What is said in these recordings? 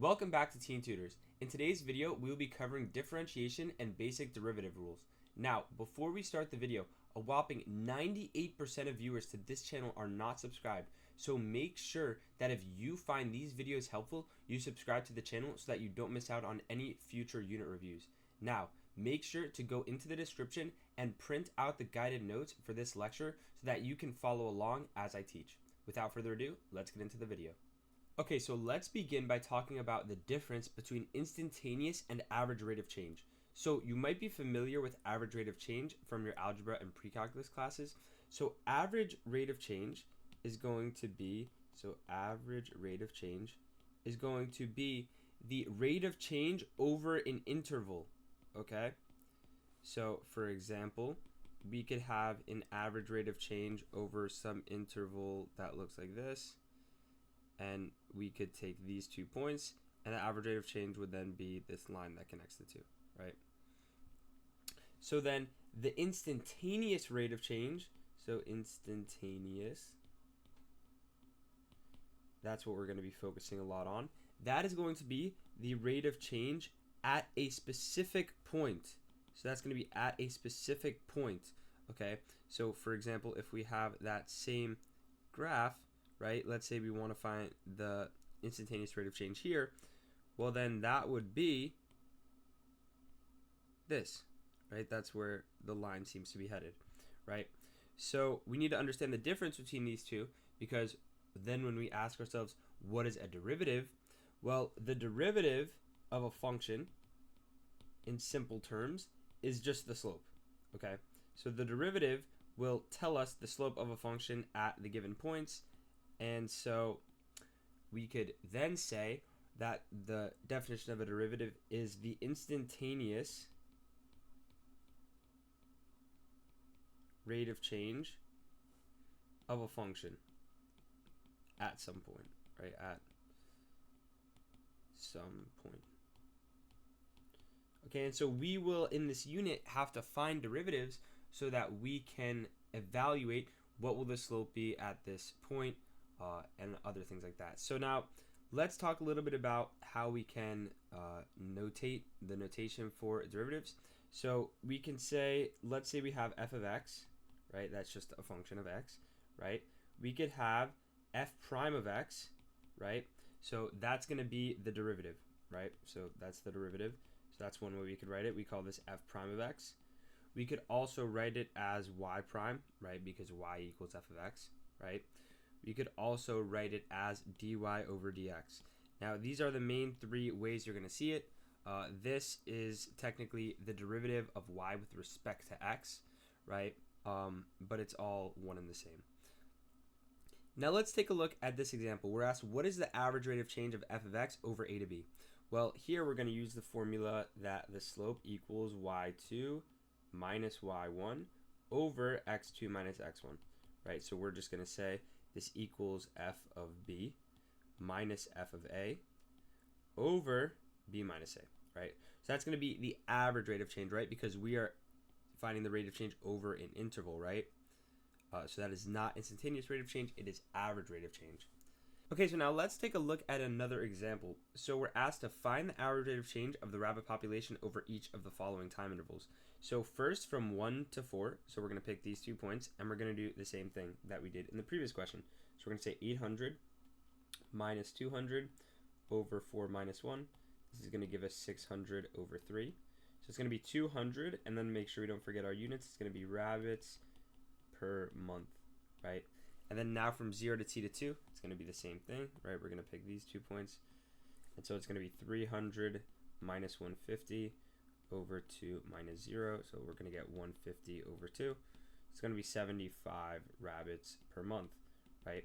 Welcome back to Teen Tutors. In today's video, we will be covering differentiation and basic derivative rules. Now, before we start the video, a whopping 98% of viewers to this channel are not subscribed, so make sure that if you find these videos helpful, you subscribe to the channel so that you don't miss out on any future unit reviews. Now, make sure to go into the description and print out the guided notes for this lecture so that you can follow along as I teach. Without further ado, let's get into the video. Okay, so let's begin by talking about the difference between instantaneous and average rate of change. So you might be familiar with average rate of change from your algebra and pre-calculus classes. So average rate of change is going to be, the rate of change over an interval, okay? So for example, we could have an average rate of change over some interval that looks like this. And we could take these 2 points, and the average rate of change would then be this line that connects the two, right? So then the instantaneous rate of change, that's what we're going to be focusing a lot on. That is going to be the rate of change at a specific point. So that's going to be at a specific point, okay? So for example, if we have that same graph, right? Let's say we want to find the instantaneous rate of change here. Well, then that would be this, right? That's where the line seems to be headed, right? So we need to understand the difference between these two, because then when we ask ourselves, what is a derivative? Well, the derivative of a function in simple terms is just the slope, okay? So the derivative will tell us the slope of a function at the given points. And so we could then say that the definition of a derivative is the instantaneous rate of change of a function at some point, right? At some point. Okay, and so we will, in this unit, have to find derivatives so that we can evaluate what will the slope be at this point, and other things like that. So now let's talk a little bit about how we can notate the notation for derivatives. So we can say, let's say we have f of x, right? That's just a function of x, right? We could have f prime of x, right? So that's going to be the derivative, right? So that's the derivative. So that's one way we could write it. We call this f prime of x. We could also write it as y prime, right? Because y equals f of x, right? We could also write it as dy over dx. Now, these are the main three ways you're going to see it. This is technically the derivative of y with respect to x, right? But it's all one and the same. Now, let's take a look at this example. We're asked, what is the average rate of change of f of x over a to b? Well, here we're going to use the formula that the slope equals y2 minus y1 over x2 minus x1, right? So we're just going to say this equals f of b minus f of a over b minus a, right? So that's going to be the average rate of change, right? Because we are finding the rate of change over an interval, right? So that is not instantaneous rate of change, it is average rate of change. Okay, so now let's take a look at another example. So we're asked to find the average rate of change of the rabbit population over each of the following time intervals. So first from 1 to 4, so we're going to pick these 2 points, and we're going to do the same thing that we did in the previous question. So we're going to say 800 minus 200 over 4 minus 1. This is going to give us 600 over 3. So it's going to be 200, and then make sure we don't forget our units. It's going to be rabbits per month, right? And then now from 0 to t to 2, it's going to be the same thing, right? We're going to pick these 2 points. And so it's going to be 300 minus 150 over 2 minus 0. So we're going to get 150 over 2. It's going to be 75 rabbits per month, right?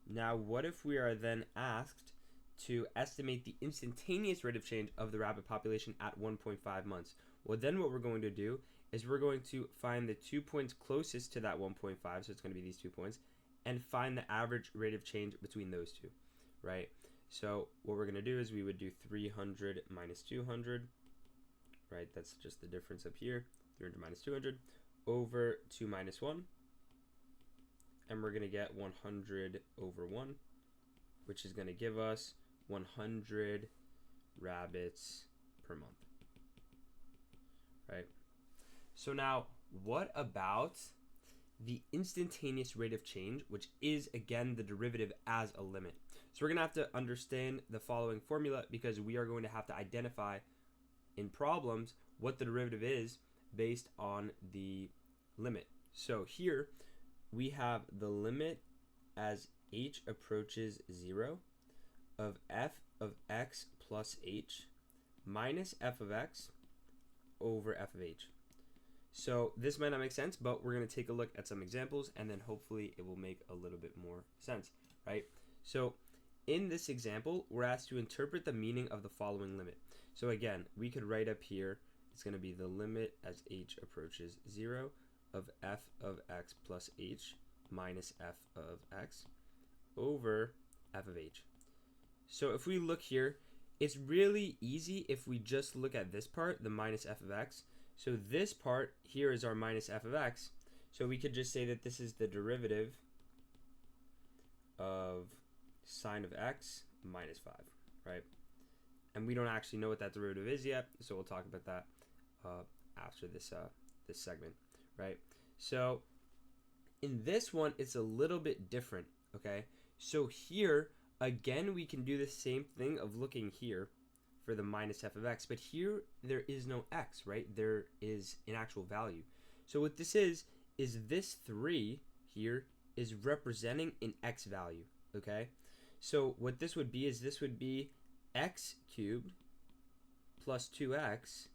Now, what if we are then asked to estimate the instantaneous rate of change of the rabbit population at 1.5 months? Well, then what we're going to do is we're going to find the 2 points closest to that 1.5, so it's going to be these 2 points, and find the average rate of change between those two, right? So what we're going to do is we would do 300 minus 200, right? That's just the difference up here, 300 minus 200, over 2 minus 1, and we're going to get 100 over 1, which is going to give us 100 rabbits per month, right? So now, what about the instantaneous rate of change, which is, again, the derivative as a limit? So we're going to have to understand the following formula because we are going to have to identify in problems what the derivative is based on the limit. So here we have the limit as h approaches 0 of f of x plus h minus f of x over f of h. So this might not make sense, but we're going to take a look at some examples and then hopefully it will make a little bit more sense, right? So in this example, we're asked to interpret the meaning of the following limit. So again, we could write up here, it's going to be the limit as h approaches 0 of f of x plus h minus f of x over f of h. So if we look here, it's really easy if we just look at this part, the minus f of x. So this part here is our minus f of x. So we could just say that this is the derivative of sine of x minus 5, right? And we don't actually know what that derivative is yet, so we'll talk about that after this this segment, right? So in this one, it's a little bit different, okay? So here, again, we can do the same thing of looking here for the minus f of x, but here there is no x, right? There is an actual value. So what this is this 3 here is representing an x value, okay? So what this would be is this would be x cubed plus 2x,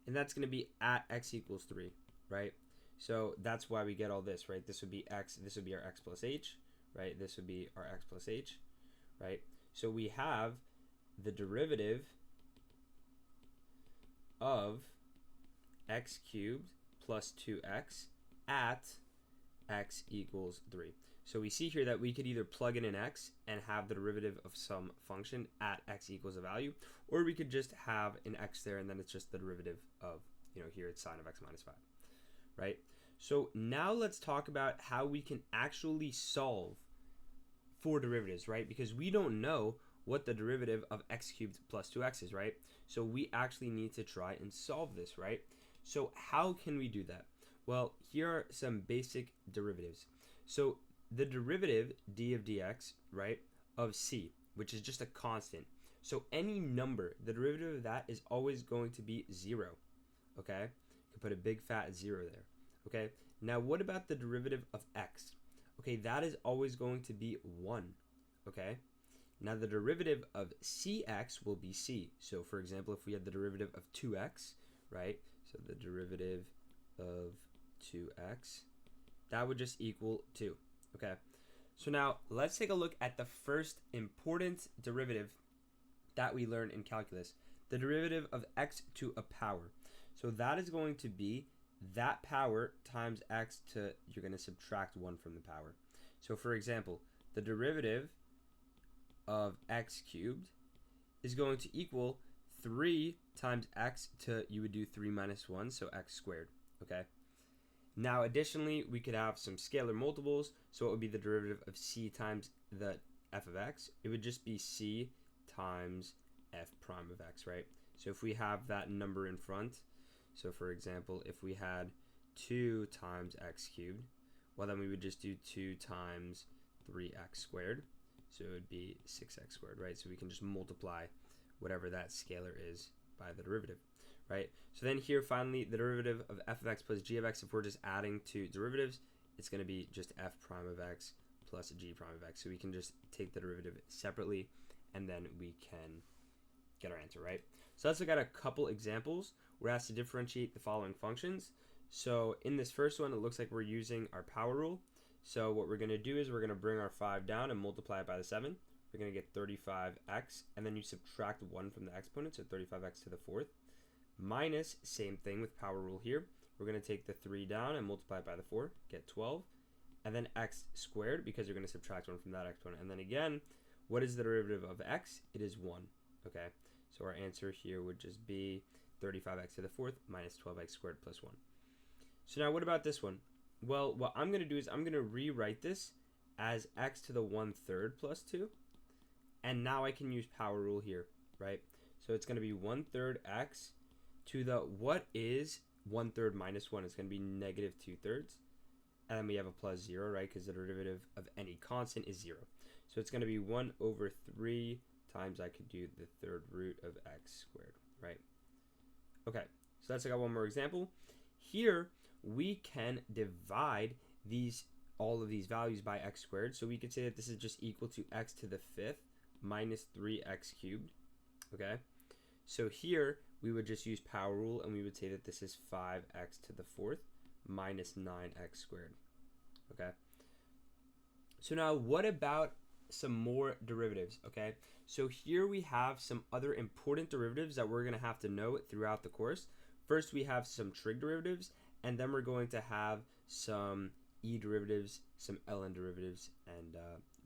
and that's going to be at x equals 3, right? So that's why we get all this, right? This would be x, this would be our x plus h, right? This would be our x plus h, right? So we have the derivative of x cubed plus 2x at x equals 3. So we see here that we could either plug in an x and have the derivative of some function at x equals a value, or we could just have an x there and then it's just the derivative of, here it's sine of x minus 5, right? So now let's talk about how we can actually solve for derivatives, right? Because we don't know what the derivative of x cubed plus 2x is, right? So we actually need to try and solve this, right? So how can we do that? Well, here are some basic derivatives. So the derivative d of dx, right, of c, which is just a constant. So any number, the derivative of that is always going to be 0, okay? You can put a big fat 0 there, okay? Now what about the derivative of x? Okay, that is always going to be 1, okay? Now the derivative of cx will be c. So for example, if we had the derivative of 2x, right? So the derivative of 2x, that would just equal 2. Okay, so now let's take a look at the first important derivative that we learned in calculus, the derivative of x to a power. So that is going to be that power times x to, you're going to subtract 1 from the power. So for example, the derivative of x cubed is going to equal 3 times x to, you would do 3 minus 1, so x squared, okay? Now, additionally, we could have some scalar multiples. So it would be the derivative of c times the f of x. It would just be c times f prime of x, right? So if we have that number in front, so for example, if we had 2 times x cubed, well, then we would just do 2 times 3x squared. So it would be 6x squared, right? So we can just multiply whatever that scalar is by the derivative, right? So then here, finally, the derivative of f of x plus g of x, if we're just adding two derivatives, it's going to be just f prime of x plus g prime of x. So we can just take the derivative separately, and then we can get our answer, right? So let's look at a couple examples. We're asked to differentiate the following functions. So in this first one, it looks like we're using our power rule. So what we're going to do is we're going to bring our 5 down and multiply it by the 7. We're going to get 35x, and then you subtract 1 from the exponent, so 35x to the 4th. Minus, same thing with power rule here. We're going to take the 3 down and multiply it by the 4, get 12. And then x squared, because you're going to subtract 1 from that exponent. And then again, what is the derivative of x? It is 1, okay? So our answer here would just be 35x to the 4th minus 12x squared plus 1. So now what about this one? Well, what I'm going to do is I'm going to rewrite this as x to the 1/3 plus 2. And now I can use power rule here, right? So it's going to be 1/3 x to the, what is 1/3 minus 1? It's going to be negative 2/3. And then we have a plus 0, right? Because the derivative of any constant is 0. So it's going to be 1/3 times, I could do the third root of x squared, right? Okay, so let's take out one more example. Here, we can divide all of these values by x squared. So we could say that this is just equal to x to the 5th minus 3x cubed, okay? So here, we would just use power rule, and we would say that this is 5x to the 4th minus 9x squared, okay? So now, what about some more derivatives, okay? So here we have some other important derivatives that we're going to have to know throughout the course. First, we have some trig derivatives, and then we're going to have some e derivatives, some ln derivatives, and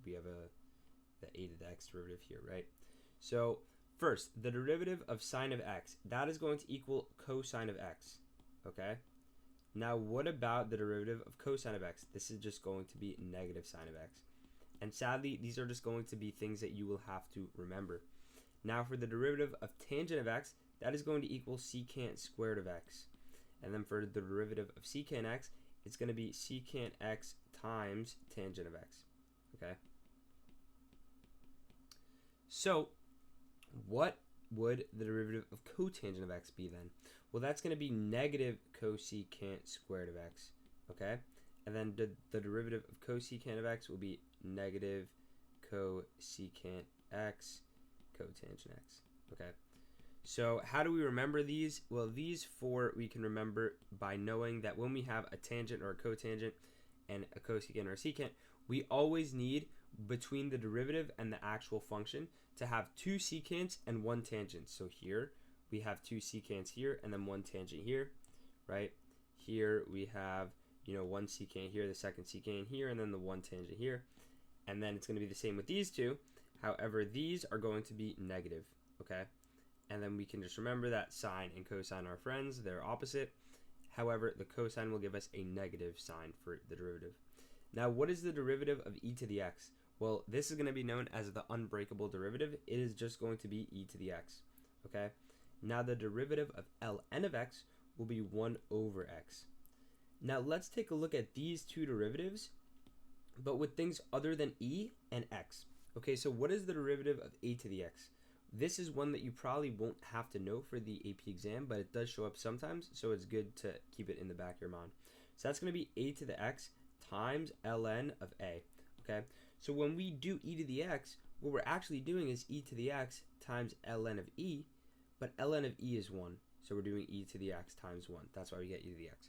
we have the a to the x derivative here, right? So first, the derivative of sine of x, that is going to equal cosine of x, okay? Now, what about the derivative of cosine of x? This is just going to be negative sine of x. And sadly, these are just going to be things that you will have to remember. Now, for the derivative of tangent of x, that is going to equal secant squared of x. And then for the derivative of secant x, it's going to be secant x times tangent of x, okay? So, what would the derivative of cotangent of x be then? Well, that's going to be negative cosecant squared of x, okay? And then the derivative of cosecant of x will be negative cosecant x cotangent x, okay? So how do we remember these? Well, these four we can remember by knowing that when we have a tangent or a cotangent and a cosecant or a secant, we always need, between the derivative and the actual function, to have two secants and one tangent. So here we have two secants here and then one tangent here, right? Here we have, one secant here, the second secant here, and then the one tangent here. And then it's going to be the same with these two. However, these are going to be negative, okay? And then we can just remember that sine and cosine are friends, they're opposite. However, the cosine will give us a negative sign for the derivative. Now, what is the derivative of e to the x? Well, this is going to be known as the unbreakable derivative. It is just going to be e to the x, okay? Now, the derivative of ln of x will be 1/x. Now, let's take a look at these two derivatives, but with things other than e and x. Okay, so what is the derivative of a to the x? This is one that you probably won't have to know for the AP exam, but it does show up sometimes, so it's good to keep it in the back of your mind. So that's going to be a to the x times ln of a, okay? So when we do e to the x, what we're actually doing is e to the x times ln of e, but ln of e is 1, so we're doing e to the x times 1. That's why we get e to the x.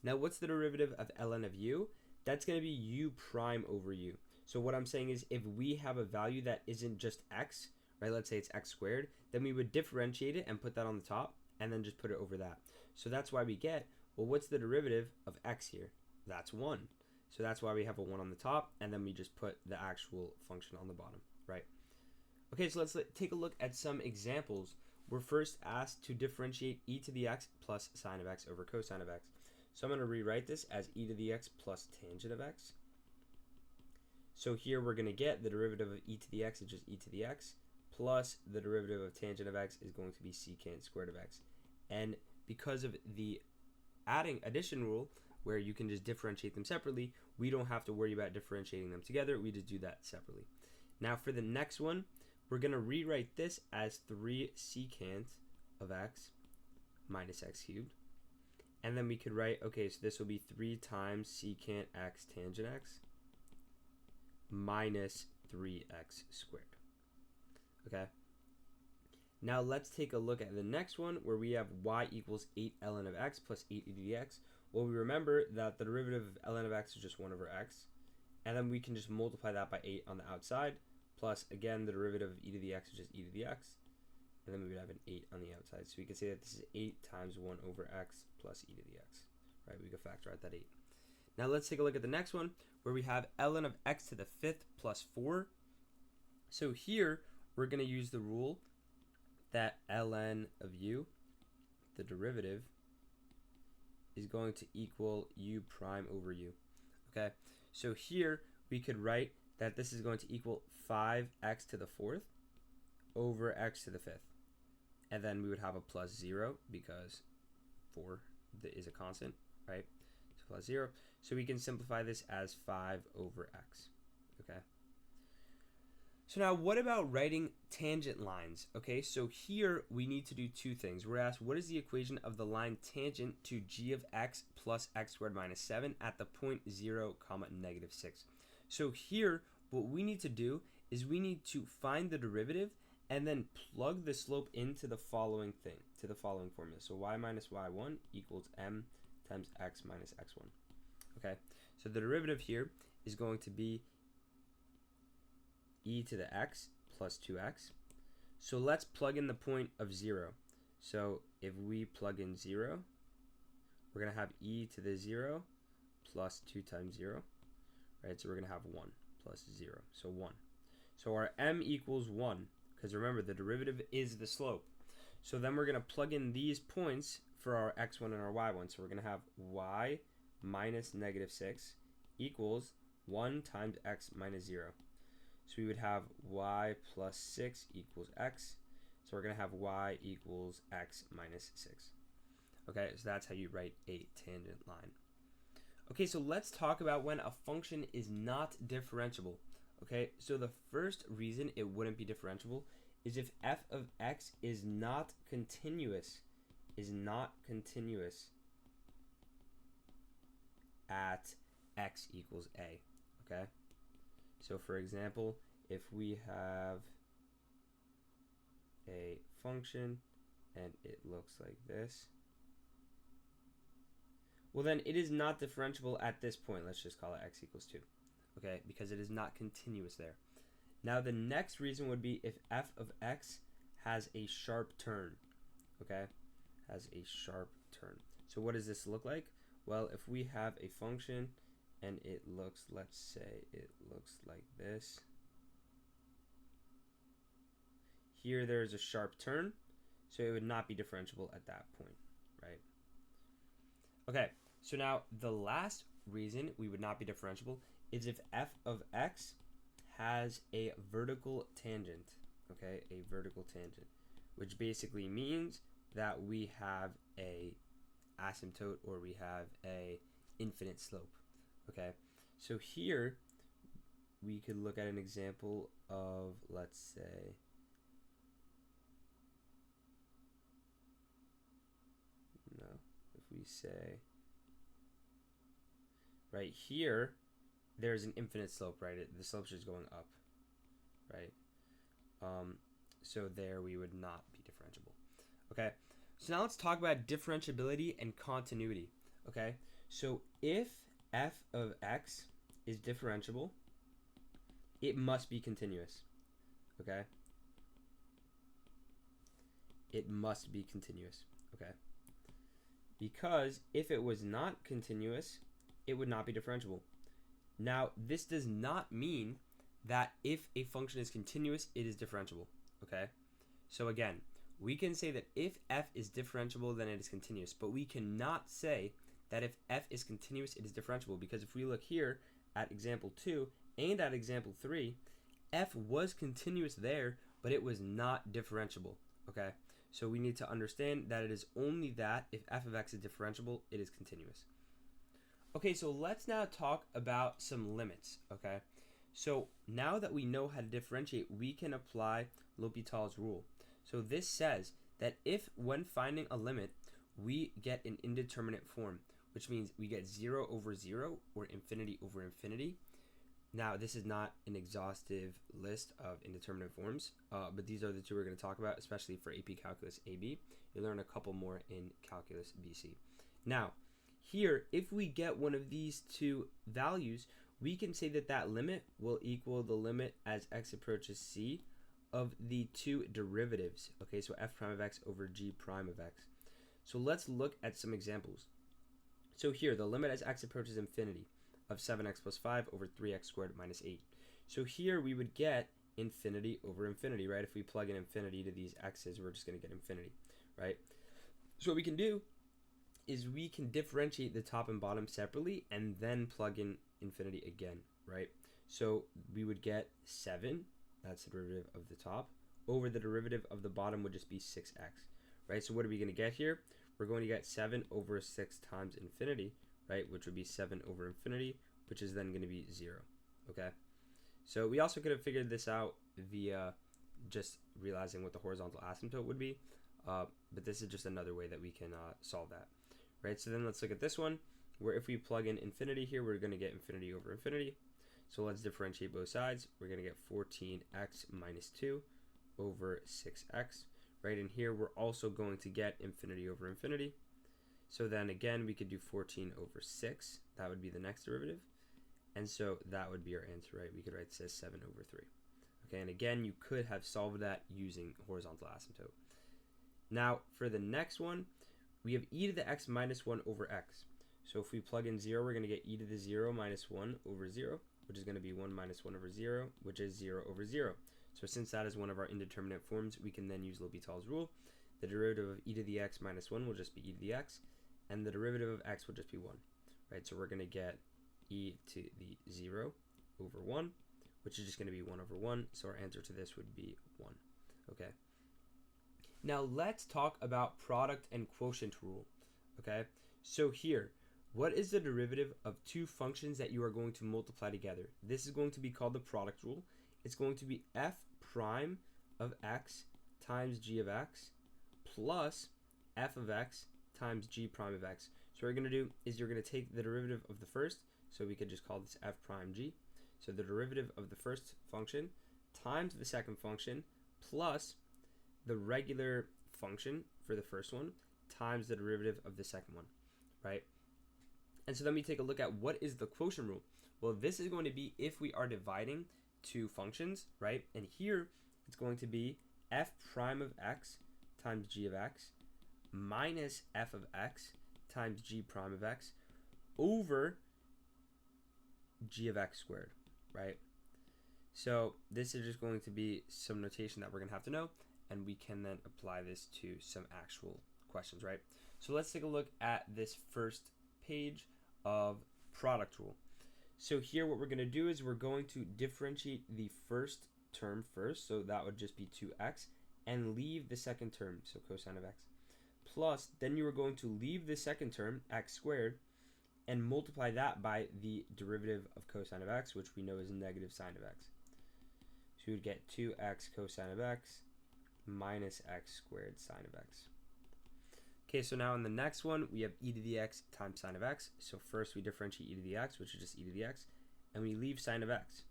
Now, what's the derivative of ln of u? That's going to be u prime over u. So what I'm saying is, if we have a value that isn't just x, right, let's say it's x squared, then we would differentiate it and put that on the top, and then just put it over that. So that's why we get, well, what's the derivative of x here? That's 1. So that's why we have a 1 on the top, and then we just put the actual function on the bottom, right? Okay, so let's take a look at some examples. We're first asked to differentiate e to the x plus sine of x over cosine of x. So I'm going to rewrite this as e to the x plus tangent of x. So here we're going to get the derivative of e to the x is just e to the x, plus the derivative of tangent of x is going to be secant squared of x. And because of the addition rule, where you can just differentiate them separately, we don't have to worry about differentiating them together. We just do that separately. Now for the next one, we're going to rewrite this as 3 secant of x minus x cubed. And then we could write, okay, so this will be 3 times secant x tangent x minus 3x squared. Okay. Now let's take a look at the next one, where we have y equals 8 ln of x plus 8 e to the x. Well, we remember that the derivative of ln of x is just 1 over x. And then we can just multiply that by 8 on the outside, plus, again, the derivative of e to the x is just e to the x. And then we would have an 8 on the outside. So we can say that this is 8 times 1 over x plus e to the x. Right, we can factor out that 8. Now let's take a look at the next one, where we have ln of x to the 5th plus 4. So here, we're going to use the rule that ln of u, the derivative, is going to equal u prime over u. Okay, so here we could write that this is going to equal 5x to the 4th over x to the 5th. and then we would have a plus 0 because 4 is a constant, right? So plus 0. So we can simplify this as 5 over x, okay? So now what about writing tangent lines? Okay, so here we need to do two things. We're asked, what is the equation of the line tangent to g of x plus x squared minus 7 at the point 0, comma, negative 6? So here, what we need to do is we need to find the derivative and then plug the slope into the following thing, to the following formula. So y minus y1 equals m times x minus x1. Okay, so the derivative here is going to be e to the x plus 2x. So let's plug in the point of 0. So if we plug in 0, we're going to have e to the 0 plus 2 times 0, right? So we're going to have 1 plus 0, so 1. So our m equals 1, because remember, the derivative is the slope. So then we're going to plug in these points for our x1 and our y1. So we're going to have y minus negative 6 equals 1 times x minus 0. So we would have y plus 6 equals x. So we're going to have y equals x minus 6. Okay, so that's how you write a tangent line. Okay, so let's talk about when a function is not differentiable. Okay, so the first reason it wouldn't be differentiable is if f of x is not continuous, at x equals a, okay? So for example, if we have a function and it looks like this, well then it is not differentiable at this point. Let's just call it x equals 2, okay? Because it is not continuous there. Now the next reason would be if f of x has a sharp turn, okay? Has a sharp turn. So what does this look like? Well, if we have a function and it looks, let's say it looks like this. Here there's a sharp turn, so it would not be differentiable at that point, right? Okay, so now the last reason we would not be differentiable is if f of x has a vertical tangent, okay? A vertical tangent, which basically means that we have a asymptote or we have a infinite slope, okay? So here we could look at an example of, let's say, if we say right here there's an infinite slope, right? The slope is just going up, right? So there we would not be differentiable. Okay, so now let's talk about differentiability and continuity. Okay, so if f of x is differentiable, it must be continuous. Okay, it must be continuous. Okay, because if it was not continuous, it would not be differentiable. Now, this does not mean that if a function is continuous, it is differentiable, okay? So again, we can say that if f is differentiable, then it is continuous, but we cannot say that if f is continuous, it is differentiable, because if we look here at example 2 and at example 3, f was continuous there, but it was not differentiable, okay? So we need to understand that it is only that if f of x is differentiable, it is continuous. Okay, so let's now talk about some limits, okay? So now that we know how to differentiate, we can apply L'Hopital's rule. So this says that if when finding a limit, we get an indeterminate form, which means we get 0 over 0 or infinity over infinity. Now, this is not an exhaustive list of indeterminate forms, but these are the two we're going to talk about, especially for AP Calculus AB. You'll learn a couple more in Calculus BC. Now, here, if we get one of these two values, we can say that that limit will equal the limit as x approaches c of the two derivatives. Okay, so f prime of x over g prime of x. So let's look at some examples. So here, the limit as x approaches infinity of 7x plus 5 over 3x squared minus 8. So here we would get infinity over infinity, right? If we plug in infinity to these x's, we're just going to get infinity, right? So what we can do is we can differentiate the top and bottom separately and then plug in infinity again, right? So we would get 7, that's the derivative of the top, over the derivative of the bottom would just be 6x, right? So what are we going to get here? We're going to get 7 over 6 times infinity, right, which would be 7 over infinity, which is then going to be 0, okay? So we also could have figured this out via just realizing what the horizontal asymptote would be, but this is just another way that we can solve that, right? So then let's look at this one, where if we plug in infinity here, we're going to get infinity over infinity. So let's differentiate both sides. We're going to get 14x minus 2 over 6x, right? And here we're also going to get infinity over infinity. So then again, we could do 14 over 6. That would be the next derivative. And so that would be our answer, right? We could write this as 7 over 3. Okay, and again, you could have solved that using horizontal asymptote. Now, for the next one, we have e to the x minus 1 over x. So if we plug in 0, we're going to get e to the 0 minus 1 over 0, which is going to be 1 minus 1 over 0, which is 0 over 0. So since that is one of our indeterminate forms, we can then use L'Hopital's rule. The derivative of e to the x minus 1 will just be e to the x, and the derivative of x will just be 1, right? So we're going to get e to the 0 over 1, which is just going to be 1 over 1. So our answer to this would be 1, okay? Now let's talk about product and quotient rule, okay? So here, what is the derivative of two functions that you are going to multiply together? This is going to be called the product rule. It's going to be f prime of x times g of x plus f of x times g prime of x. So what you're going to do is you're going to take the derivative of the first, so we could just call this f prime g. So the derivative of the first function times the second function plus the regular function for the first one times the derivative of the second one, right? And so then we take a look at what is the quotient rule. Well, this is going to be if we are dividing two functions, right? And here it's going to be f prime of x times g of x minus f of x times g prime of x over g of x squared, right? So this is just going to be some notation that we're going to have to know, and we can then apply this to some actual questions, right? So let's take a look at this first page of product rule. So here what we're going to do is we're going to differentiate the first term first, so that would just be 2x, and leave the second term, so cosine of x, plus then you are going to leave the second term, x squared, and multiply that by the derivative of cosine of x, which we know is negative sine of x. So you would get 2x cosine of x minus x squared sine of x. Okay, so now in the next one, we have e to the x times sine of x. So first we differentiate e to the x, which is just e to the x, and we leave sine of x.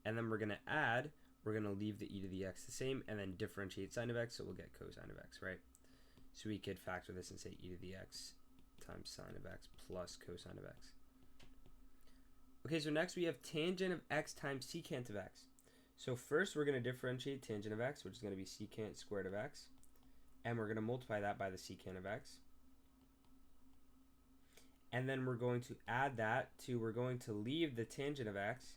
And then we're going to add, we're going to leave the e to the x the same, and then differentiate sine of x, so we'll get cosine of x, right? So we could factor this and say e to the x times sine of x plus cosine of x. Okay, so next we have tangent of x times secant of x. So first we're going to differentiate tangent of x, which is going to be secant squared of x. And we're going to multiply that by the secant of x. And then we're going to add that to, we're going to leave the tangent of x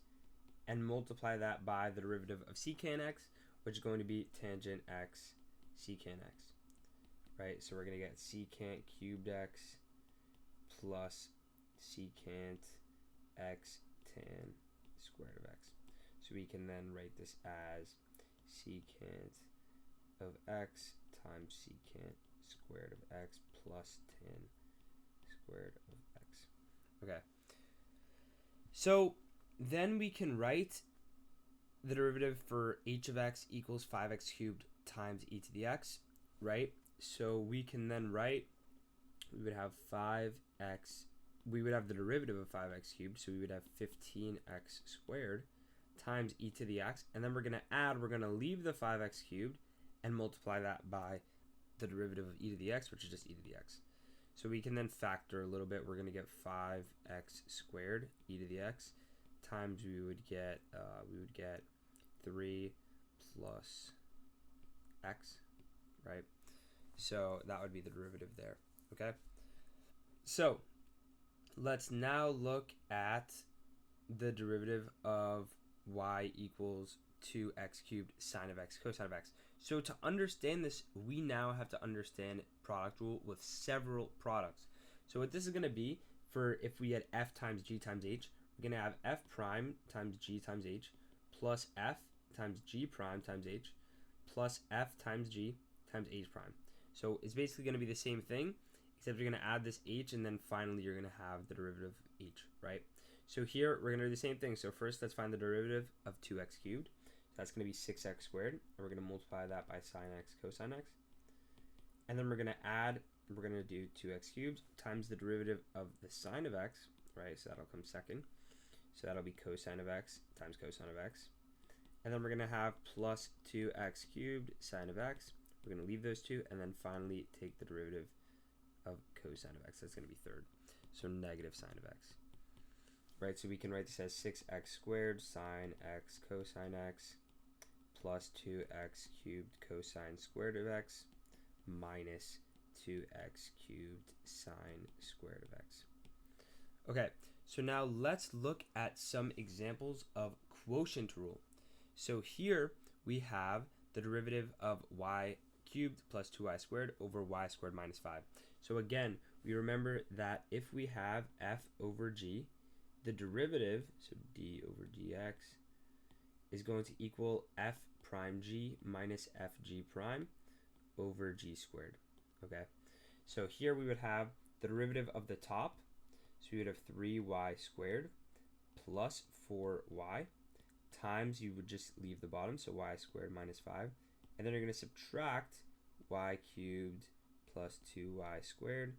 and multiply that by the derivative of secant x, which is going to be tangent x secant x, right? So we're going to get secant cubed x plus secant x tan squared of x. So we can then write this as secant of x times secant squared of x plus tan squared of x. Okay. So then we can write the derivative for h of x equals 5x cubed times e to the x, right? So we can then write, we would have 5x, we would have the derivative of 5x cubed, so we would have 15x squared times e to the x, and then we're going to add, we're going to leave the 5x cubed and multiply that by the derivative of e to the x, which is just e to the x. So we can then factor a little bit. We're going to get 5x squared e to the x times we would get 3 plus x, right? So that would be the derivative there, okay? So let's now look at the derivative of y equals 2x cubed sine of x cosine of x. So to understand this, we now have to understand product rule with several products. So what this is going to be for if we had f times g times h, we're going to have f prime times g times h plus f times g prime times h plus f times g times h prime. So it's basically going to be the same thing, except you're going to add this h, and then finally you're going to have the derivative of h, right? So here we're going to do the same thing. So first let's find the derivative of 2x cubed. So that's going to be 6x squared, and we're going to multiply that by sine x cosine x. And then we're going to add, we're going to do 2x cubed times the derivative of the sine of x, right? So that'll come second. So that'll be cosine of x times cosine of x. And then we're going to have plus 2x cubed sine of x. We're going to leave those two, and then finally take the derivative of cosine of x. That's going to be third. So negative sine of x. Right, so we can write this as 6x squared sine x cosine x plus 2x cubed cosine squared of x minus 2x cubed sine squared of x. Okay, so now let's look at some examples of quotient rule. So here we have the derivative of y cubed plus 2y squared over y squared minus 5. So again, we remember that if we have f over g, the derivative, so d over dx, is going to equal f prime g minus fg prime over g squared. Okay, so here we would have the derivative of the top, so we would have 3y squared plus 4y times, you would just leave the bottom, so y squared minus 5, and then you're going to subtract y cubed plus 2y squared,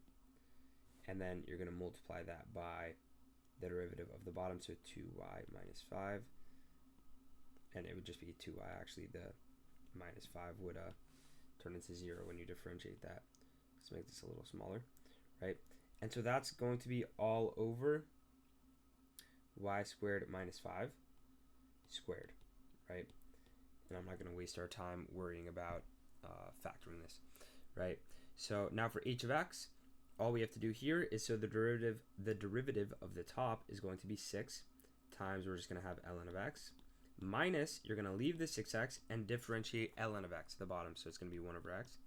and then you're going to multiply that by the derivative of the bottom, so 2y minus 5, and it would just be 2y. Actually, the minus 5 would turn into 0 when you differentiate that. Let's make this a little smaller, right? And so that's going to be all over y squared minus 5 squared, right? And I'm not going to waste our time worrying about factoring this, right? So now for h of x, all we have to do here is, so the derivative of the top is going to be 6 times, we're just going to have ln of x, minus, you're going to leave the 6x and differentiate ln of x at the bottom, so it's going to be 1 over x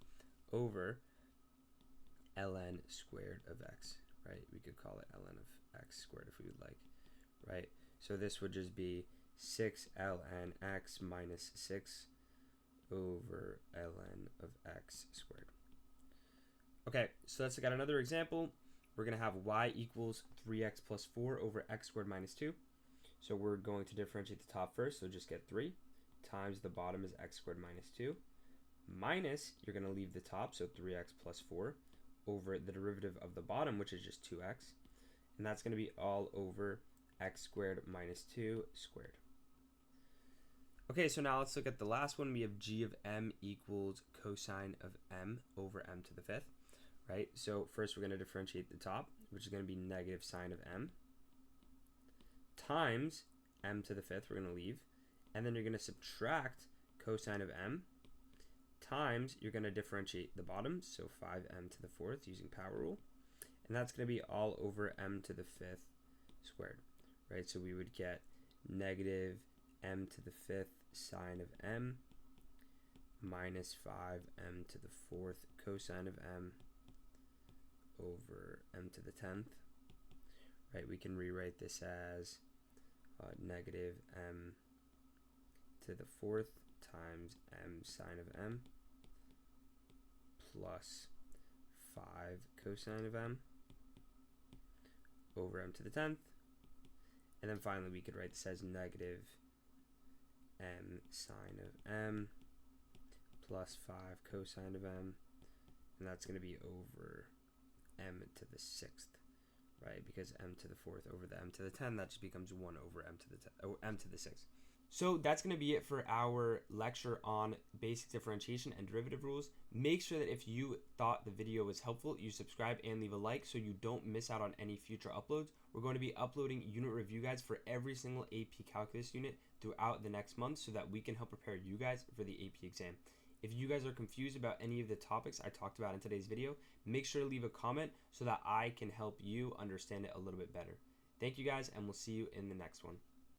over ln squared of x, right? We could call it ln of x squared if we would like, right? So this would just be 6 ln x minus 6 over ln of x squared. Okay, so let's look at another example. We're going to have y equals 3x plus 4 over x squared minus 2. So we're going to differentiate the top first, so just get 3 times the bottom is x squared minus 2 minus, you're going to leave the top, so 3x plus 4 over the derivative of the bottom, which is just 2x, and that's going to be all over x squared minus 2 squared. Okay, so now let's look at the last one. We have g of m equals cosine of m over m to the 5th. Right, so first we're going to differentiate the top, which is going to be negative sine of m, times m to the 5th, we're going to leave, and then you're going to subtract cosine of m, times, you're going to differentiate the bottom, so 5m to the 4th using power rule, and that's going to be all over m to the 5th squared, right? So we would get negative m to the 5th sine of m minus 5m to the 4th cosine of m over m to the 10th, right? We can rewrite this as negative m to the 4th times m sine of m plus 5 cosine of m over m to the 10th, and then finally we could write this as negative m sine of m plus 5 cosine of m, and that's going to be over m to the 6th, right? Because m to the 4th over the m to the 10, that just becomes 1 over m to the m to the 6th. So that's going to be it for our lecture on basic differentiation and derivative rules. Make sure that if you thought the video was helpful, you subscribe and leave a like so you don't miss out on any future uploads. We're going to be uploading unit review guides for every single AP Calculus unit throughout the next month so that we can help prepare you guys for the AP exam. If you guys are confused about any of the topics I talked about in today's video, make sure to leave a comment so that I can help you understand it a little bit better. Thank you guys, and we'll see you in the next one.